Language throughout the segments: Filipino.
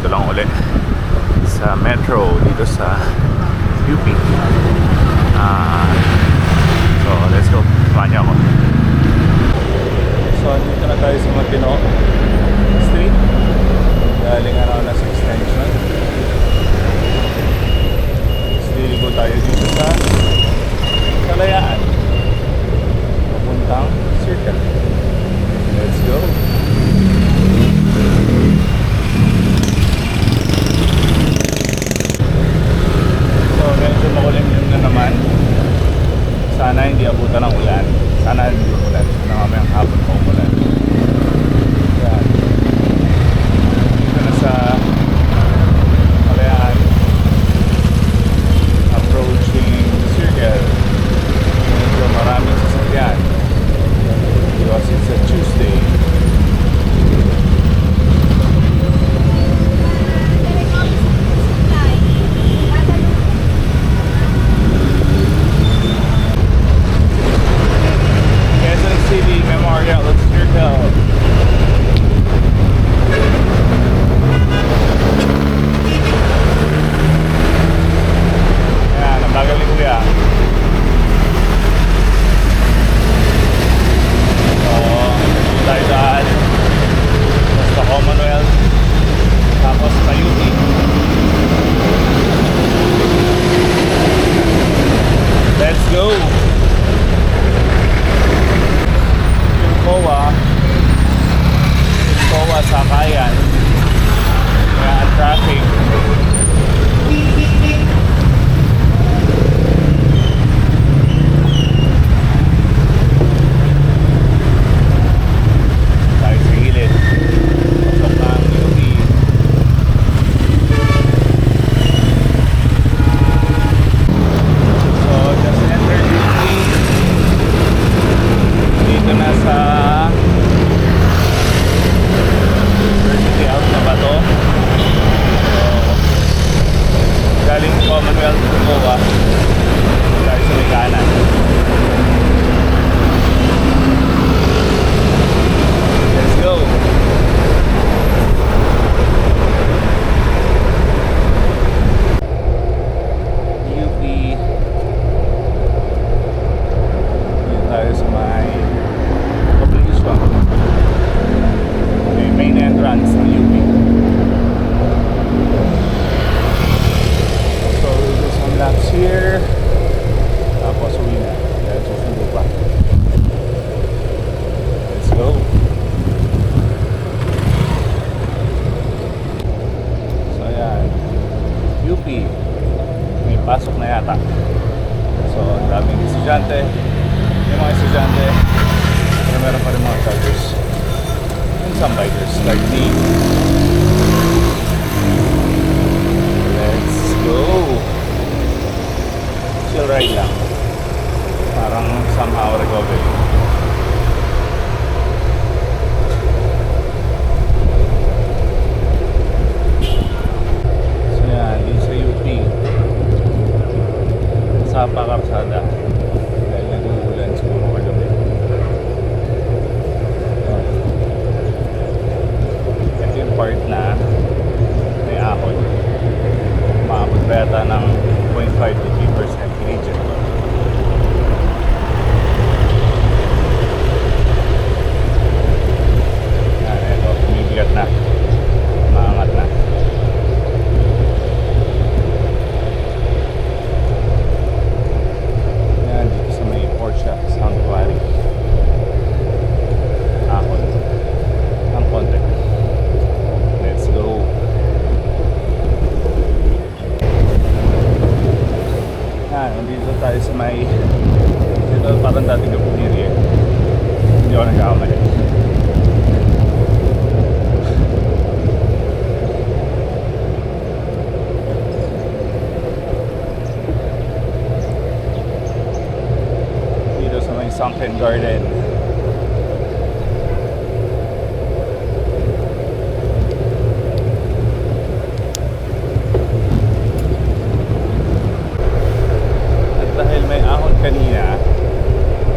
lang uli sa metro dito sa UP. So let's go, samahan niyo ako. So dito na tayo sa Maginoo Street, galing around na sa extension. Liligo tayo dito sa Kalayaan papuntang Circle. Let's go. So medyo makulimlim na naman. Sana hindi abutan ng ulan. Sana hindi umulan na mamayang hapon pa umulan. Yan. Dito na sa Kalayaan, approaching Circle. Medyo maraming sasakyan because it's a Tuesday. Quezon City Memorial Circle. Ayan, ang bagal ni Kuya. Tayo daan sa Commonwealth, tapos sa UP. Let's go. Pilcoa Sakayan, kaya ang traffic. Pasok na yata. So, ang daming estudyante. Yung mga estudyante, pero meron pa rin mga chargers. And some bikers like me. Let's go. Chill ride lang. Parang somehow recovery. So yan, dito sa UP. Sa Pakarsada dahil nag-uulan siguro kagabi. Ito yung part na may ahon. Maabot pa yata ng 0.5 to 3% region. Ito, bumibigat na, maangat na. Sanctuary ahon ng konti. Let's go. Nandito tayo sa may dito parang dating Gapuniri eh. Hindi ako nagkakamali. Sunken Garden. At dahil may ahon kanina,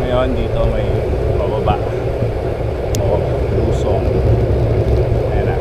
ngayon dito may pababa o lusong. Ayan na.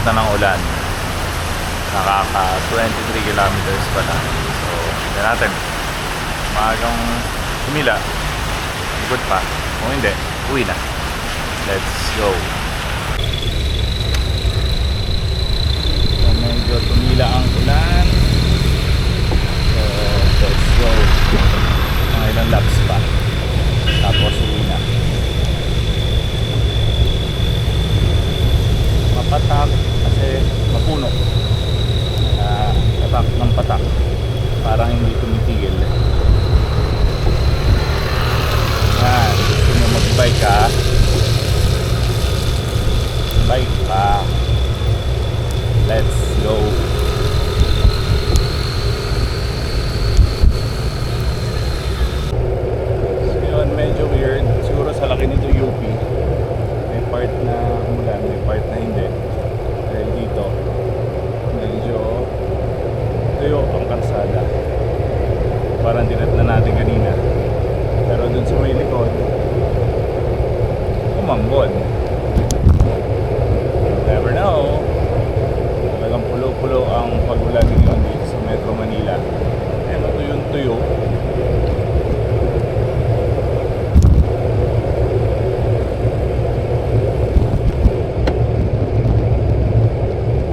abutan ng ulan. Nakaka 23 kilometers pa lang. So, tignan natin. Maagang humila. Good pa. Kung hindi, uwi na. Let's go. So, medyo tumila ang ulan. So, let's go. Mga ilang laps pa. Tapos uwi na. Mapatak kasi mapuno. Patak ng patak. Parang hindi tumitigil. Yan. Gusto mo mag-bike ka. Bike pa. Let's go. So yun, medyo weird. Siguro sa laki nito UP. May part na umulan, may part na hindi. Dahil dito, medyo tuyo ang kalsada. Parang dinat na natin kanina. Pero dun sa may likod, umambon. Never know. Talagang pulo-pulo ang pag-ulan ngayon dito sa Metro Manila. Ano to yung tuyo?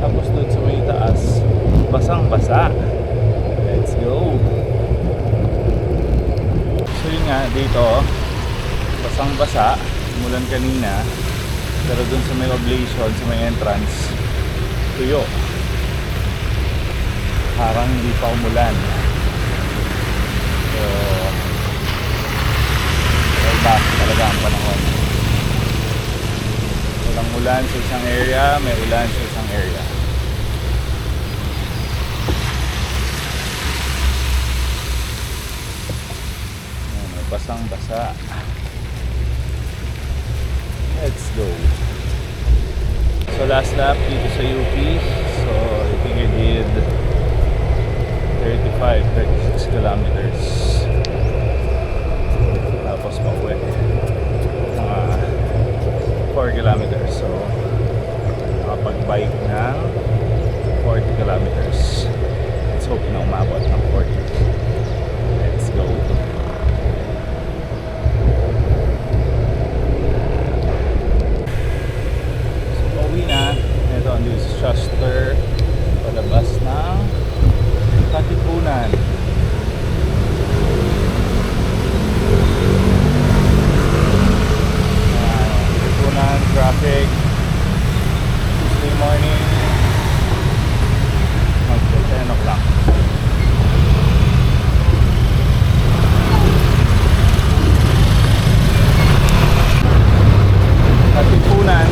Tapos dun sa may taas, basang-basa. Let's go. So yun nga, dito basang-basa, umulan kanina. Pero dun sa may oblation, sa may entrance, tuyo. Parang hindi pa umulan. So back talaga ang panahon. Walang ulan sa isang area, may ulan sa isang area. Basang-basa. Let's go. So last lap dito sa UP. So I think I did 36 kilometers. Tapos pauwi. Mga 4 kilometers. So nakapag-bike ng 40 kilometers. Let's hope na umabot ng 40. Let's go. Ito ang Chester palabas ng Katipunan. Katipunan traffic Tuesday morning magto 10 o'clock. Katipunan.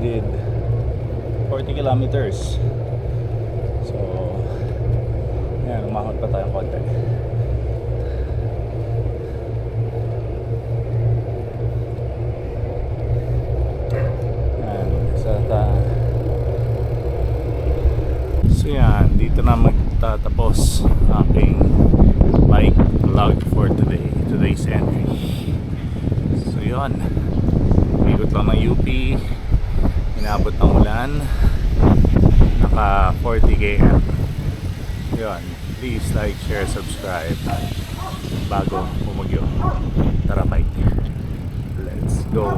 did 40 kilometers. So Yan, umahot pa tayong konti. Yan, so yan, dito na magtatapos aking bike vlog for today, today's entry. So yun, ikot lang ng UP, inabot ng ulan, naka 40 km. Yun, please like, share, subscribe bago bumagyo. Tara bike, let's go.